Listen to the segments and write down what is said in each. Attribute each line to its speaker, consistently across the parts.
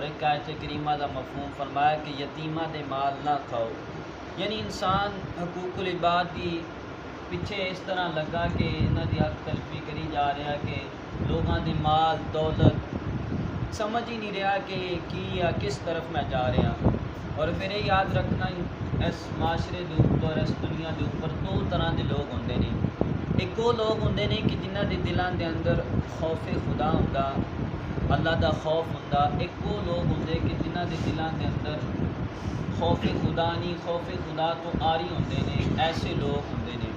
Speaker 1: और एक आयत करीमा का मफहूम फरमाया कि यतीमा दे माल ना खाओ। यानी इंसान हकूकुल इबाद की पिछे इस तरह लगा कि इन्हों की हक तलफी करी जा रहा कि लोगों के माल दौलत समझ ही नहीं रहा कि या किस तरफ मैं जा रहा। और फिर ये याद रखना इस माशरे के ऊपर इस दुनिया के ऊपर दो तरह के लोग होंगे ने। एक वो लोग होंगे ने कि जिन्हों के दिलों के अंदर खौफ खुदा होंदा, अल्लाह का खौफ होंदा। एक वो लोग होंगे कि जिन्हों के दिलों के अंदर खौफ खुदा नहीं, खौफ खुदा तो आरी होंगे ने, ऐसे लोग होंगे ने।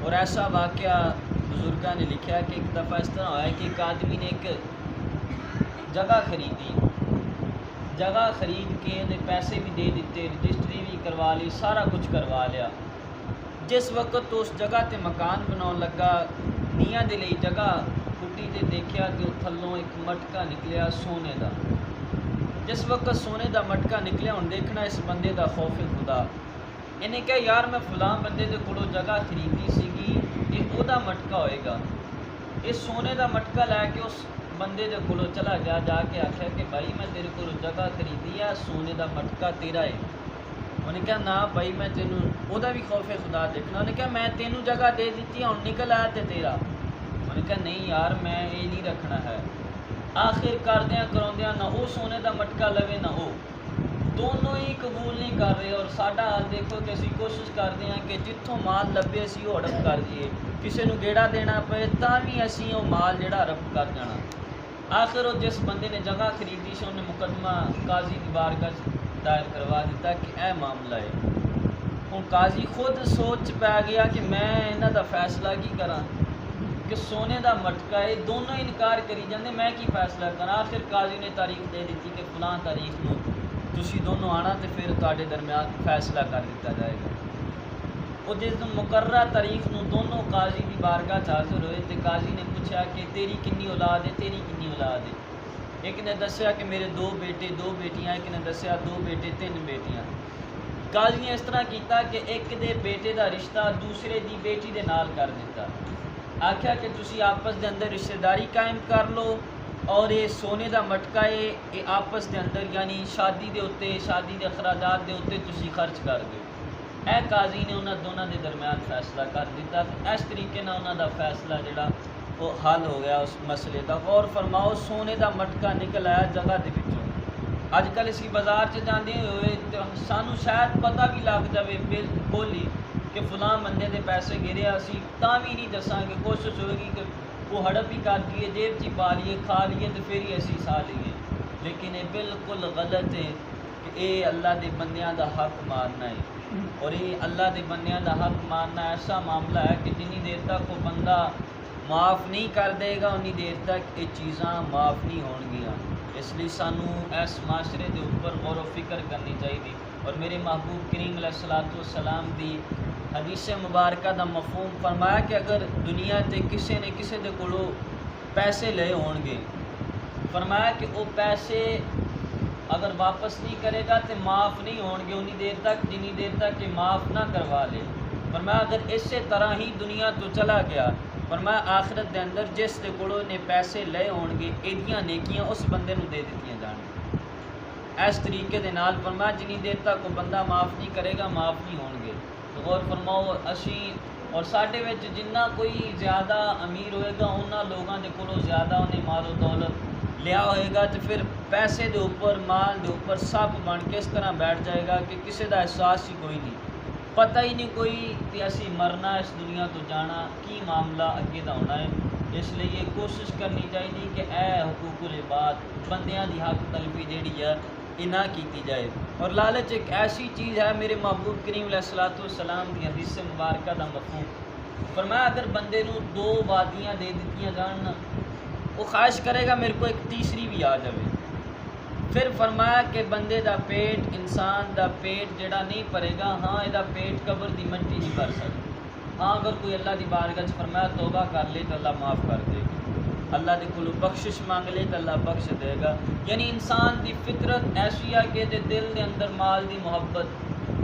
Speaker 1: और ऐसा वाक़या बुजुर्गों ने लिखा कि एक दफ़ा इस तरह होया कि एक आदमी ने एक जगह खरीदी, जगह खरीद के उन्हें पैसे भी दे दिते, रजिस्ट्री भी करवा ली, सारा कुछ करवा लिया। जिस वक्त तो उस जगह ते मकान बनाने लगा, नीया दे लई जगह पुट्टी ते देखा कि थल्लों एक मटका निकलिया सोने का। जिस वक्त सोने का मटका निकलिया, हुण देखना इस बंदे का खौफ खुदा। इन्हें कहा यार मैं फलां बंदे दे कोलों जगह खरीदी सीगी, ये ओदा मटका होएगा। इस सोने का मटका लैके उस बंदे दे कोलों चला गया, जाके आख्या कि भाई मैं तेरे को जगह खरीदी है, सोने का मटका तेरा है। उन्हें कहा ना भाई मैं तेनू, ओदा भी खौफ खुदा देखना। उन्हें कहा मैं तेनू जगह दे दी, हुण निकल आया तो तेरा। उन्हें कहा नहीं यार मैं ये नहीं रखना है। आखिर करद्या करौंदिया ना वो सोने का मटका लवे ना वो, दोनों ही कबूल नहीं कर रहे। और साडा हाल देखो कि असीं कोशिश करते हैं कि जिथों माल लभे असीं वो हड़प कर दईए, किसी को गेड़ा देना पे तां भी असीं वो माल जिहड़ा हड़प कर जाना। आखिर वो जिस बंदे ने जगह खरीदी से उन्हें मुकदमा काजी की बारगाह दायर करवा दिता कि यह मामला है। हुण काजी खुद सोच पै गया कि मैं इन्हां दा फैसला की करा कि सोने का मटका है, दोनों ही इनकार करी जाते, मैं की फैसला करा। आखिर काजी ने तारीख दे दी कि फलां तारीख को तुसीं दोनों आना तो फिर तुहाडे दरमियान फैसला कर दिता जाएगा। वो जिस दिन मुकर्रा तारीख को दोनों काजी की बारगाह च हाजिर होए तो काजी ने पूछा कि तेरी कितनी औलाद है, तेरी कितनी औलाद है। एक ने दसिया कि मेरे 2 बेटे 2 बेटियां, एक ने दसिया 2 बेटे 3 बेटियां। काजी ने इस तरह किया कि एक दे बेटे का रिश्ता दूसरे की बेटी के नाल कर दिता। आख्या कि तुसी आपस के अंदर रिश्तेदारी कायम कर लो और ये सोने का मटका है ये आपस के अंदर यानी शादी के उत्ते, शादी के अखराजात के उत्ते तुसी खर्च कर दो। ए काजी ने उन्होंने दोनों के दरमियान फैसला कर दिता। इस तरीके ना उन्हों का फैसला जोड़ा वो हल हो गया उस मसले का। गौर फरमाओ सोने का मटका निकल आया जगह के पिछों। अजकल असीं बाजार च जाते हुए तो सानू शायद पता भी लग जाए बिल्कुल ही कि फलां बंदे के पैसे गिरे, असीं तां भी नहीं दसांगे। कोशिश होगी कि वो हड़प ही कर दिए, जेब च पा लिए, खा लिए तो फिर ही असीं सा लीए। लेकिन ये बिल्कुल गलत है कि ये अल्लाह के बंदियां का हक मारना है। और ये अल्लाह के बंदियां का हक मारना ऐसा मामला है कि जिन्नी देर तक वो बंदा माफ़ नहीं कर देगा उन्नी देर तक ये चीज़ां माफ़ नहीं होणगियां। इसलिए सानू इस माशरे के ऊपर गौर व फिक्र करनी चाहिए। और मेरे महबूब करीम अलैहिस्सलातु वस्सलाम की हदीस मुबारक का मफहूम फरमाया कि अगर दुनिया ते किसी ने किसी के कोलों पैसे ले होणगे, फरमाया कि वो पैसे अगर वापस नहीं करेगा तो माफ़ नहीं होणगे उन्नी देर तक जिन्नी देर तक ये माफ़ ना करवा ले। फरमाया अगर इस तरह ही दुनिया तो चला गया, फरमाया आखिरत के अंदर जिस दे कोलों ने पैसे ले होणगे एदियां नेकियां उस बंदे नूं दे दित्तियां जाणगियां। इस तरीके दे नाल फरमाया जिन्नी देर तक वो बंदा माफ़ नहीं करेगा माफ़ नहीं होणगे। तो गौर फरमाओ असी और साडे विच जिन्ना कोई ज़्यादा अमीर होएगा उन्हां लोगों के कोलों ज़्यादा उन्हें मालो दौलत लिया होएगा तो फिर पैसे के ऊपर माल के ऊपर सब बन के इस तरह बैठ जाएगा कि किसी का एहसास ही कोई नहीं, पता ही नहीं कोई कि असी मरना इस दुनिया तो जाना की मामला अगे का होना है। इसलिए ये कोशिश करनी चाहिए कि ए हुकूकुल इबाद बंदियां दी हक तलबी जिहड़ी है ये ना की जाए। और लालच एक ऐसी चीज़ है, मेरे महबूब करीम अलैहिस्सलातु वस्सलाम की हदीस मुबारक का मफहूम फरमाया अगर बंदे नूं 2 वादियाँ दे दित्तियां जान वो ख्वाहिश करेगा मेरे को एक तीसरी भी आ जाए। फिर फरमाया कि बंदे का पेट, इंसान का पेट जिहड़ा नहीं भरेगा, हाँ इसका पेट कबर की मट्टी नहीं भर सकती। हाँ अगर कोई अल्लाह की बारगाह फरमाया तौबा कर ले तो अल्लाह माफ़ कर देगा, अल्लाह के कोलों बख्शिश मांग ले तो अल्लाह बख्श देगा। यानी इंसान की फितरत ऐसी है कि दिल के अंदर माल की मुहब्बत,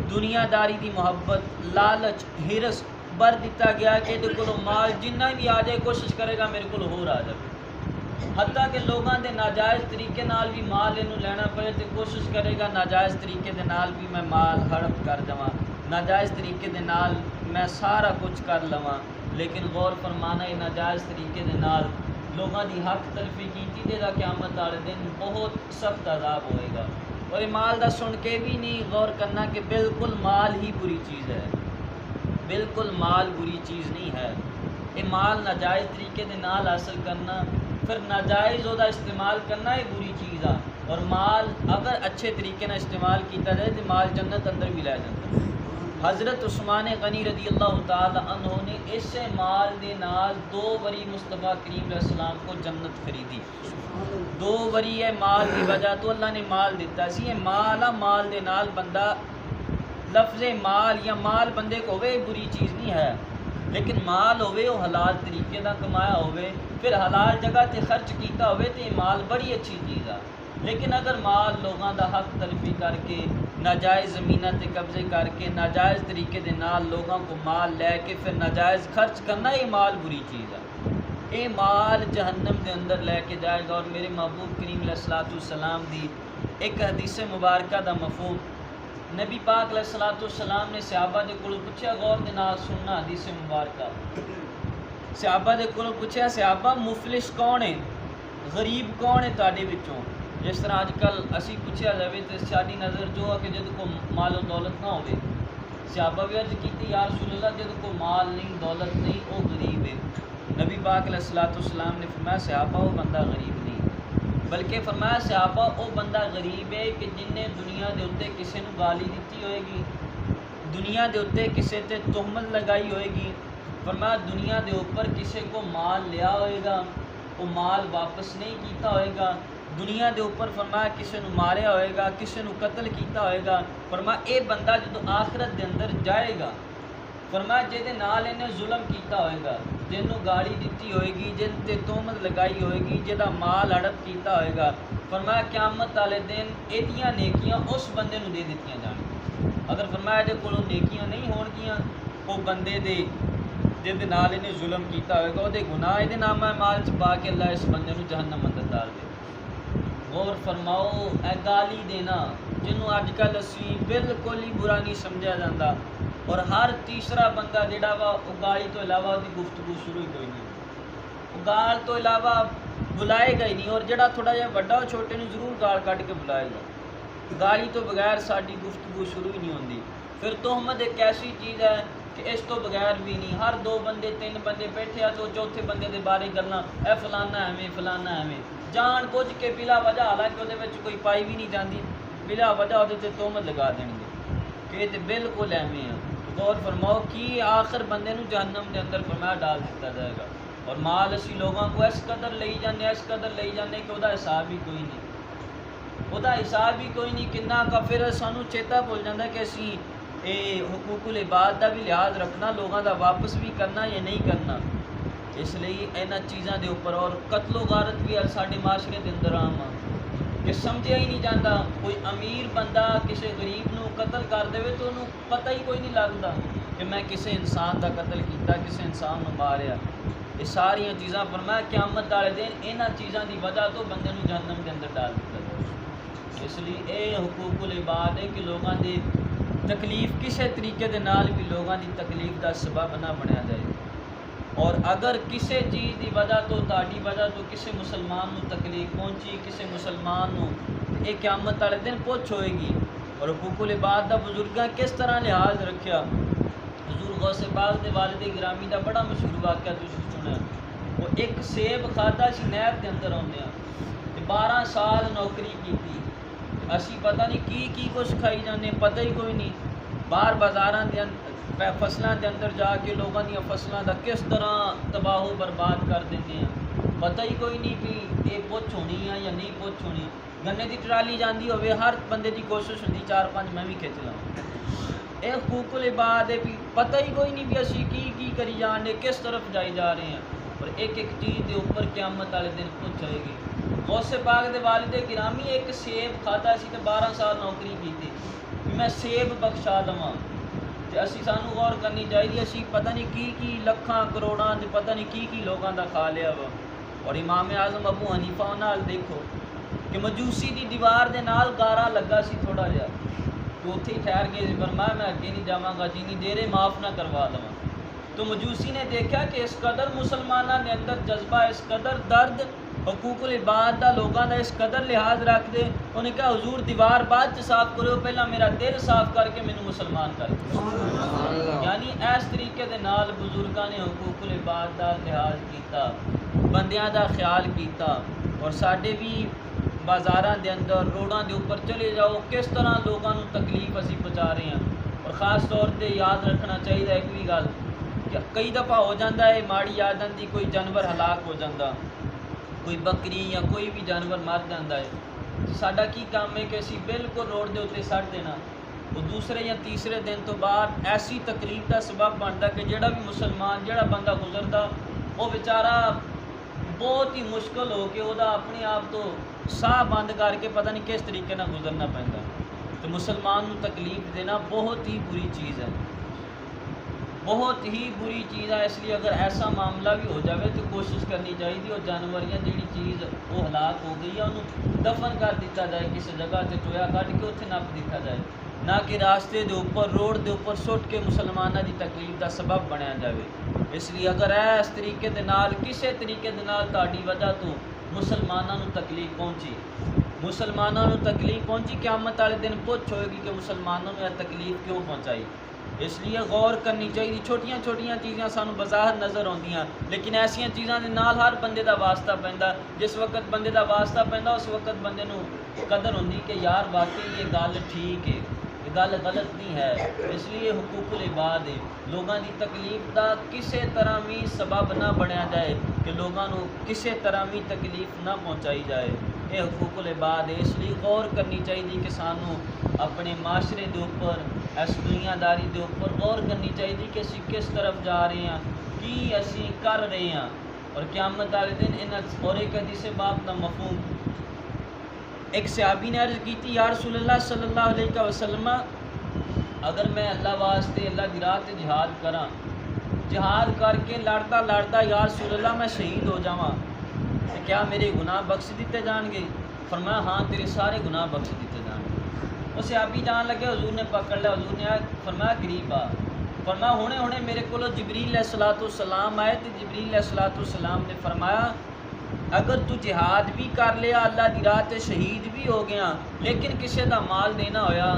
Speaker 1: दुनियादारी की मुहब्बत, लालच, हिरस भर दिता गया कि कोलों माल जिन्ना भी आ जाए कोशिश करेगा मेरे को होर आ जाए। हत्ता कि लोगों के नाजायज़ तरीके नाल भी माल इनू लेना पे तो कोशिश करेगा नाजायज़ तरीके दे नाल भी मैं माल हड़प कर देवां, नाजायज़ तरीके दे नाल मैं सारा कुछ कर लवां। लेकिन गौर फरमाना है नाजायज़ तरीके दे नाल लोगों की हक तलफी की जेदा क़यामत वाले दिन बहुत सख्त अजाब होएगा। और ये माल दा सुन के भी नहीं गौर करना कि बिल्कुल माल ही बुरी चीज़ है, बिल्कुल माल बुरी चीज़ नहीं है। ये माल नाजायज़ तरीके दे नाल हासिल करना फिर नाजायज़ ओदा इस्तेमाल करना ही बुरी चीज़ आ। और माल अगर अच्छे तरीके ना इस्तेमाल किया जाए तो माल जन्नत अंदर भी लै जाता। हज़रत उस्मान गनी रज़ी अल्लाह तआला अन्हु ने इस माल दे नाल 2 वरी मुस्तफ़ा करीम अलैहिस्सलाम को जन्नत खरीदी। 2 वरी है माल की वजह तो अल्लाह ने माल दिता सी। ये माल आ, माल दे नाल बंदा लफ्ज़े माल या माल बंदे को होवे बुरी चीज़ नहीं है, लेकिन माल होवे वो हलाल तरीके का कमाया होवे फिर हलाल जगह ते खर्च किया होवे तो ये माल बड़ी अच्छी चीज़ आ। लेकिन अगर माल लोगों का हक तलफी करके नाजायज़ ज़मीना ते कब्जे करके नाजायज़ तरीके दे नाल लोगों को माल लैके फिर नाजायज़ खर्च करना ये माल बुरी चीज़ है। ये माल जहन्नम के अंदर लैके जाएगा। और मेरे महबूब करीम अलैहिस्सलाम दी एक हदीस मुबारक दा मफ़हूम नबी पाक अलैहिस्सलाम ने सहाबा दे कोलों पूछा, गौर दे नाल सुनना हदीस मुबारक। सहाबा दे कोलों पूछा, सहाबा मुफलिस कौन है, गरीब कौन है तुहाडे विचों। जिस तरह अजकल असी पूछा जाए तो साडी नज़र जो है कि जद को माल और दौलत ना हो। सहाबा भी अर्ज की यार रसूलल्लाह जद को माल नहीं दौलत नहीं वो गरीब है। नबी पाक अलैहिस्सलाम ने फरमाया सहाबा वो बंदा गरीब नहीं, बल्कि फरमाया सहाबा वो बंदा गरीब है कि जिन्हें दुनिया के उत्ते किसी को गाली दी होएगी, दुनिया के उत्ते किसी ते तुहमत लगाई होएगी। फरमाया दुनिया के ऊपर किसी को माल लिया होएगा वो माल वापस नहीं किया होएगा। दुनिया के ऊपर फरमाया किसी को मारिया होएगा, किसी को कत्ल किया होएगा। फरमाया ये बंदा जो आखिरत के अंदर जाएगा, फरमाया जिहदे नाल इन्हें जुल्म किया होएगा, जिन्हों गाली दी होएगी, जिन ते तोहमत लगाई होएगी, जिहदा माल हड़प किया होएगा, फरमाया क़यामत वाले दिन एदियां नेकियां उस बंदे नूं दे दित्तियां जाणगियां। अगर फरमाया इहदे कोलों नेकियां नहीं होणगियां वो बंदे दे जिहदे नाल इन्हें जुल्म किया होएगा उहदे गुनाह इहदे नामा माल च पा के अल्लाह इस बंदे नूं जहन्नम अंदर डाल दे। गौर फरमाओ ए गाली देना जिन्हों अजकल असी बिल्कुल ही बुरा नहीं समझा जाता। और हर तीसरा बंदा जिहड़ा वा वो गाली तो इलावा उसकी गुफ्तगू शुरू ही कोई नहीं, वो गाल तो इलावा बुलाएगा ही नहीं। और जिहड़ा थोड़ा जिहा वड्डा वो छोटे नूं जरूर गाल कढ़ के बुलाएगा, गाली तो बगैर साडी गुफ्तगू शुरू ही नहीं होंदी। फिर तोहमत एक ऐसी चीज़ है कि इस तो बगैर भी नहीं। हर 2 बंदे 3 बंदे बैठे तो चौथे बंदे के बारे गल्लां ए फलाना एवें फलाना एवें जान बुझ के बिला वजह, हालांकि उहदे विच कोई पाई भी नहीं जाती, बिला वजह उहदे ते तोहमत लगा देणगे कि ये तो बिल्कुल एवें है। गौर फरमाओ कि आखिर बंदे नूं जहन्नम के अंदर फरमाया डाल दिता जाएगा। और माल असी लोगों को इस कदर लई जाने, इस कदर लई जाने कि उहदा हिसाब ही कोई नहीं, उहदा हिसाब ही कोई नहीं किन्ना का। फिर सानू चेता भुल जाता कि असी ये हुकूकुल इबाद का भी लिहाज रखना, लोगों का वापस भी करना या नहीं करना। इसलिए इन्हां चीज़ों के उपर और कत्लो गारत भी साडे माशरे के अंदर आम आ कि समझा ही नहीं जाता। कोई अमीर बंदा किसी गरीब नूं कत्ल कर दे तो उन्होंने पता ही कोई नहीं लगता कि मैं किसी इंसान का कत्ल किया, किसी इंसान को मारिया। ये सारिया चीज़ां फरमाया क़यामत वाले दिन इन्हां चीज़ों की वजह तो बंदे नूं जहन्नम के अंदर डाल दिता जाए। इसलिए ये हुकूकुल इबाद है कि लोगों की तकलीफ किसी तरीके के नाल भी लोगों की तकलीफ का सबब ना बनया जाए। और अगर किसी चीज़ की वजह तो ताड़ी वजह तो किसी मुसलमान को तकलीफ पहुँची, किसी मुसलमान को ये क़यामत वाले दिन पुछ होएगी। और हुकूकुल इबाद का बुजुर्गों किस तरह लिहाज रखा। हजूर गौसे पाक के वालिद गिरामी का बड़ा मशहूर वाक़या तुसीं सुनिया। वो एक सेब खाता सी नहर के अंदर आउंदे 12 साल नौकरी की, असी पता नहीं की कुछ खाई जाने, पता ही कोई नहीं। बाहर बाजारां दे फसलों के अंदर जाके लोगों दी फसलों का किस तरह तबाह बर्बाद कर देते हैं, पता ही कोई नहीं कि ये पुछ होनी है या नहीं पुछ होनी। गन्ने की ट्राली जाती हो, हर बंदे की कोशिश होती 4-5 मैं भी खिंच लाऊँ। ये हुकूकुल इबाद है भी पता ही कोई नहीं भी असी की करी जान दे, किस तरफ जाई जा रहे हैं। और एक एक चीज़ के उपर क़यामत वाले दिन पुछ होएगी। गौसे पाक के वालिद गिरामी एक सेब खाता सी तो 12 साल नौकरी की थी, मैं सेब बख्शा लवां। तो असी सानू गौर करनी चाहिए, असी पता नहीं की लखां करोड़ां पता नहीं की लोगों का खा लिया वा। और इमाम आज़म अबू हनीफा नाल देखो कि मजूसी की दीवार के नाल गारा लगा सी थोड़ा जहा, तो उत्थे ही ठहर गए, फरमाया मैं अगे नहीं जावांगा जिनी देरे माफ़ ना करवा लवां। तो मजूसी ने देखा कि इस कदर मुसलमानों के अंदर जज्बा, इस कदर दर्द हकूकुल इबाद का लोगों का इस कदर लिहाज रखते, उन्हें कहा हुजूर दीवार बाद साफ करो, पहला मेरा दिल साफ करके मैनू मुसलमान कर दो। यानी इस तरीके के नाल बुजुर्गों ने हकूकुल इबाद का लिहाज किया, बंदियां का ख्याल किया। और साडे भी बाज़ारां दे अंदर रोडां दे उपर चले जाओ, किस तरह लोगों को तकलीफ असी पहुँचा रहे हैं। और ख़ास तौर पर याद रखना चाहिए एक भी गल, कई दफ़ा हो जाता है माड़ी याद आती, कोई जानवर हलाक हो जाता, कोई बकरी या कोई भी जानवर मर जाता है, तो साडा की काम है कि असी बिल्कुल रोड के उत्ते सट देना। वो दूसरे या तीसरे दिन तो बाद ऐसी तकलीफ का सबब बनता कि जोड़ा भी मुसलमान जोड़ा बंदा गुजरता वो बेचारा बहुत ही मुश्किल हो के वह अपने आप तो साह बंद करके पता नहीं किस तरीके ना गुजरना पैंदा। तो मुसलमान को तकलीफ देना बहुत ही बुरी चीज़ है, बहुत ही बुरी चीज़ है। इसलिए अगर ऐसा मामला भी हो जाए तो कोशिश करनी चाहिए और जानवर या जी चीज़ वो हलाक हो गई है उन्होंने दफन कर दिया जाए, किसी जगह से टोया कट के उत्थे नप दिखा जाए, ना कि रास्ते के उपर रोड के उपर सुट के मुसलमानों की तकलीफ का सबब बनया जाए। इसलिए अगर इस तरीके के नाल किसी तरीके के नाल ताड़ी वजह तो मुसलमानों को तकलीफ पहुँची, मुसलमानों को तकलीफ पहुँची, क़यामत वाले दिन पुछ होएगी कि मुसलमानों ने यह तकलीफ क्यों पहुँचाई। इसलिए गौर करनी चाहिए। छोटिया छोटिया चीज़ां सानू बाज़ार नज़र आउंदियां, लेकिन ऐसिया चीज़ों के नाल हर बंदे का वास्ता पैंदा। जिस वक्त बंदे का वास्ता पैंदा उस वक्त बंदे नू कदर होंदी कि यार वाकई ये गल ठीक है, ये गल गलत नहीं है। इसलिए हुकूकुल इबाद है, लोगों की तकलीफ का किसी तरह भी सबब ना बनया जाए कि लोगों को किसी तरह भी तकलीफ ना पहुँचाई जाए। ये हुकूकुल इबाद है। इसलिए गौर करनी चाहिए कि सानू अपने माशरे के उपर, इस दुनियादारी के उपर गौर करनी चाहिए कि असी किस तरफ जा रहे हैं, कि असी कर रहे हैं। और क़यामत वाले दिन इन और एक हदीस बाप का मफहूम, एक सहाबी ने अर्ज़ की थी, या रसूलल्लाह सल्लल्लाहु अलैहि वसल्लम, अगर मैं अल्लाह वास्ते अल्लाह की राह ते जिहाद करा, जिहाद करके लड़ता लड़ता या रसूलल्लाह मैं शहीद हो जावां तो क्या मेरे गुनाह बख्श दिते जाएंगे? फरमाया हाँ, तेरे सारे गुनाह बख्श दिते जाएंगे। उस सहाबी जान लगे, हजूर ने पकड़ लिया, हजूर ने फरमाया करीब आ, फरमाया हुणे हुणे मेरे को जिबरील अलैहिस्सलाम आए तो जिबरील अलैहिस्सलाम ने फरमाया अगर तू जिहाद भी कर लिया, अल्लाह की राह ते शहीद भी हो गया, लेकिन किसी का माल देना होया,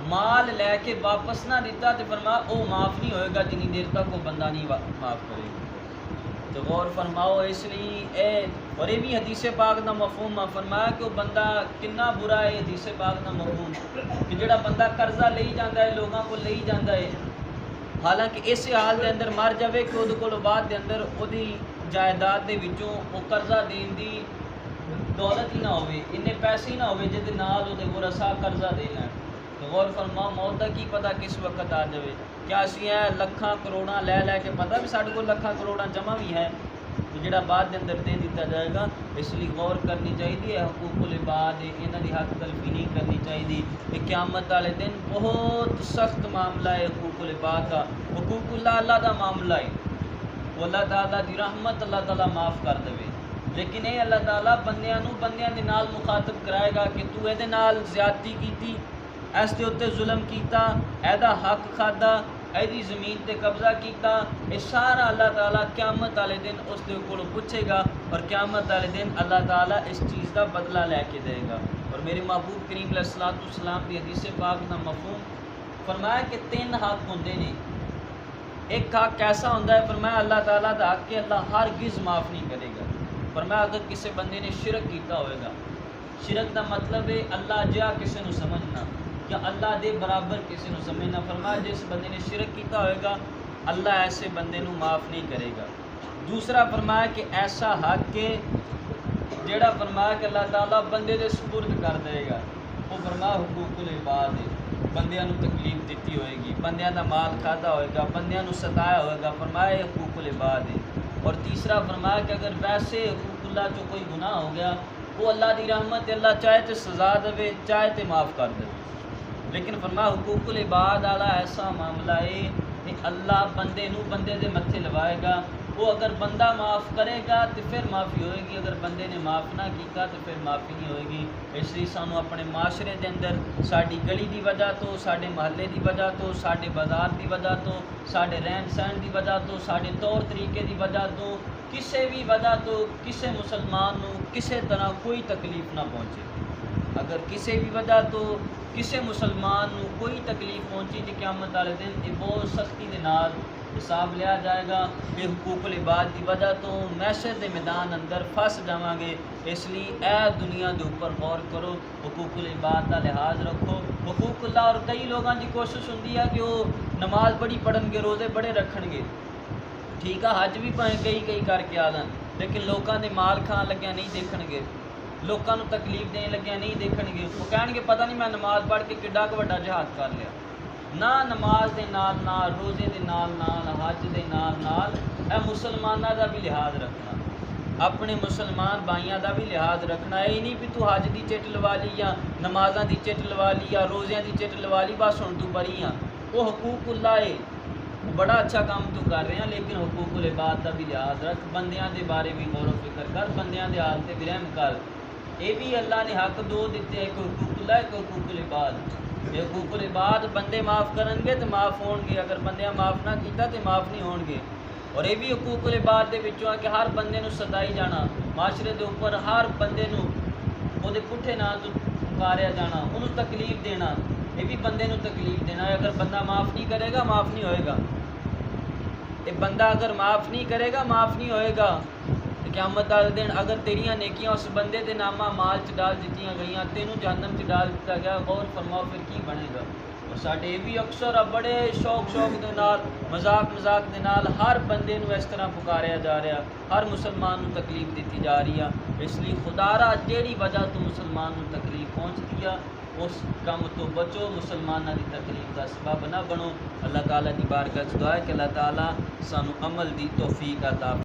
Speaker 1: माल लैके वापस ना दिता तो फरमाया वो माफ़ नहीं होएगा जिनी देर तक वो बंदा नहीं माफ़ करेगा। तो गौर फरमाओ। इसलिए और ये भी हदीस पाक का मफहूम फरमाया कि वो बंदा कितना बुरा है। हदीस पाक का मफहूम कि जोड़ा बंदा कर्जा ले जाता है, लोगों को ले जाता है, हालांकि इस हाल के अंदर मर जाए कि वो बाद के अंदर वो जायदाद के विचों वो कर्जा देने की दौलत ही ना हो, इन्ने पैसे ही ना हो जिहदे नाल वो वरसा कर्जा दे लैन। तो गौर फरमाओ, मौत का की पता किस वक्त आ जाए। क्या असी लखा करोड़ा लै लैके पता भी साढ़े को लखा करोड़ा जमा भी है तो जोड़ा बाद के अंदर दे दिता जाएगा। इसलिए गौर करनी चाहिए। हुकूकुल इबाद इन्हां दी हक तलफी नहीं करनी चाहिए। कि क़यामत वाले दिन बहुत सख्त मामला है हुकूकुल इबाद का। हुकूकुल्लाह अल्लाह का मामला है, वो अल्लाह ताला दी रहमत अल्लाह ताला माफ़ कर देवे, लेकिन ये अल्लाह ताला बंदियां नूं बंदियां दे नाल मुखातब कराएगा कि तू इहदे नाल ज़्यादती कीती, इस दे उत्ते जुल्म कीता, इहदा हक खादा, इहदी ज़मीन ते कब्ज़ा किया, ये सारा अल्लाह ताला क़यामत वाले दिन उस दे कोलों पूछेगा। और क़यामत वाले दिन अल्लाह ताला इस चीज़ का बदला लैके देगा। और मेरे महबूब करीम अलैहिस्सलाम की हदीस पाक का मफहूम फरमाया कि 3 हक होंदे ने। एक हक कैसा होंदा है? फरमाया अल्लाह ताला दा हक के अल्लाह हरगिज़ माफ़ नहीं करेगा। फरमाया अगर किसी बंदे ने शिरक किया होएगा, शिरक का मतलब है अल्लाह जिहा किसी को समझना या अल्लाह दे बराबर किसी को समझना। फरमाया जिस बंदे ने शिरक किया होएगा अल्लाह ऐसे बंदे को माफ़ नहीं करेगा। दूसरा फरमाया कि ऐसा हक के जेड़ा फरमाया कि अल्लाह ताला बंदे दे सुपुर्द कर देगा, वो फरमाया हुकूकुल इबाद है। बंदियां नूं तकलीफ दी होएगी, बंदियां दा माल खादा होएगा, बंदियां नूं सताया होएगा, फरमाया हुकूकुल इबाद है। और तीसरा फरमाया कि अगर वैसे हुकूकुल्लाह चो कोई गुनाह हो गया, वो अल्लाह की रहमत, अल्लाह चाहे तो सज़ा देवे, चाहे तो माफ़ कर दे। लेकिन फरमाया हुकूकुल इबाद वाला ऐसा मामला है कि अल्लाह बंदे नूं बंदे दे मत्थे लवाएगा, वो अगर बंदा माफ़ करेगा तो फिर माफ़ी होएगी, अगर बंदे ने माफ़ ना किया तो फिर माफ़ी नहीं होएगी। इसलिए सानू अपने माशरे के अंदर साड़ी गली की वजह तो, साढ़े महल्ले की वजह तो, साढ़े बाजार की वजह तो, साढ़े रहन सहन की वजह तो, साढ़े तौर तरीके की वजह तो, किसी भी वजह तो किसी मुसलमान को किसी तरह कोई तकलीफ़ ना पहुँचे। अगर किसी भी वजह तो किसी मुसलमान को कोई तकलीफ़ पहुँची तो क़यामत वाले दिन ये बहुत सख्ती के नाल हिसाब लिया जाएगा। ये हुकूकुल इबाद की वजह तो मैशर के मैदान अंदर फस जावांगे। इसलिए ए दुनिया के ऊपर गौर करो, हुकूकुल इबाद का लिहाज रखो। हुकूकुल्लाह और कई लोगों की कोशिश होती है कि वो नमाज बड़ी पढ़नगे, रोज़े बड़े रखणगे, ठीक है, हज भी भावें कई करके आ जान, लेकिन लोगों के माल खान लग्या नहीं देखणगे, लोगों को तकलीफ देने लग्या नहीं देखणगे। वो कहेंगे पता नहीं मैं नमाज पढ़ के किड्डा क वड्डा जिहाद कर लिया। ना नमाज के नाल नाल, रोज़े के नाल नाल, हज के नाल नाल ए मुसलमाना का भी लिहाज रखना, अपने मुसलमान भाइयों का भी लिहाज रखना। ये नहीं भी तू हज की चिट लवा ली या नमाज़ा की चिट लवा ली या रोज़ियाँ की चिट लवा ली, बस हुण तू बरी हाँ। वो हुकूकुल्लाह है, बड़ा अच्छा काम तू कर रहे हैं, लेकिन हुकूकुल इबाद का भी लिहाज रख, बंदियां के बारे भी गौर फिक्र कर, बंदियां के हाल से भी रहम कर। ये भी अल्लाह ने हक दो दिते, एक हुकूकुल्लाह एक हुकूकुल इबाद। ये हुकूकुल इबाद बंदे माफ़ करेंगे तो माफ़ होणगे, अगर बंदे माफ़ ना किया तो माफ़ नहीं होणगे। और ये भी हुकूकुल इबाद के विचों है कि हर बंदे नूं सताई जाना, माशरे के उपर हर बंदे नूं उहदे पुठे नाल तो पुकारिया जाना, उन्होंने तकलीफ देना, ये भी बंदे नूं तकलीफ देना। अगर बंदा माफ़ नहीं करेगा माफ़ नहीं होएगा, ये बंदा अगर माफ़ नहीं करेगा माफ़ नहीं होएगा। तो क़यामत वाले दिन अगर तेरियां नेकियां उस बंदे के नामा माल च डाल दित्तियां गईयां, तेनू जहन्नम च डाल दिता गया, गौर फरमाओ फिर की बनेगा। और साडे भी अक्सर बड़े शौक के नाल मजाक के नाल हर बंदे नूं इस तरह पुकारिया जा रहा, हर मुसलमान नूं तकलीफ दी जा रही है। इसलिए खुदारा जेड़ी वजह तो मुसलमान नूं तकलीफ पहुँचती है उस काम तो बचो, मुसलमानों की तकलीफ का सबब ना बनो। अल्लाह ताला की बारगाह च दुआ है कि अल्लाह ताला सानू अमल दी तौफीक अता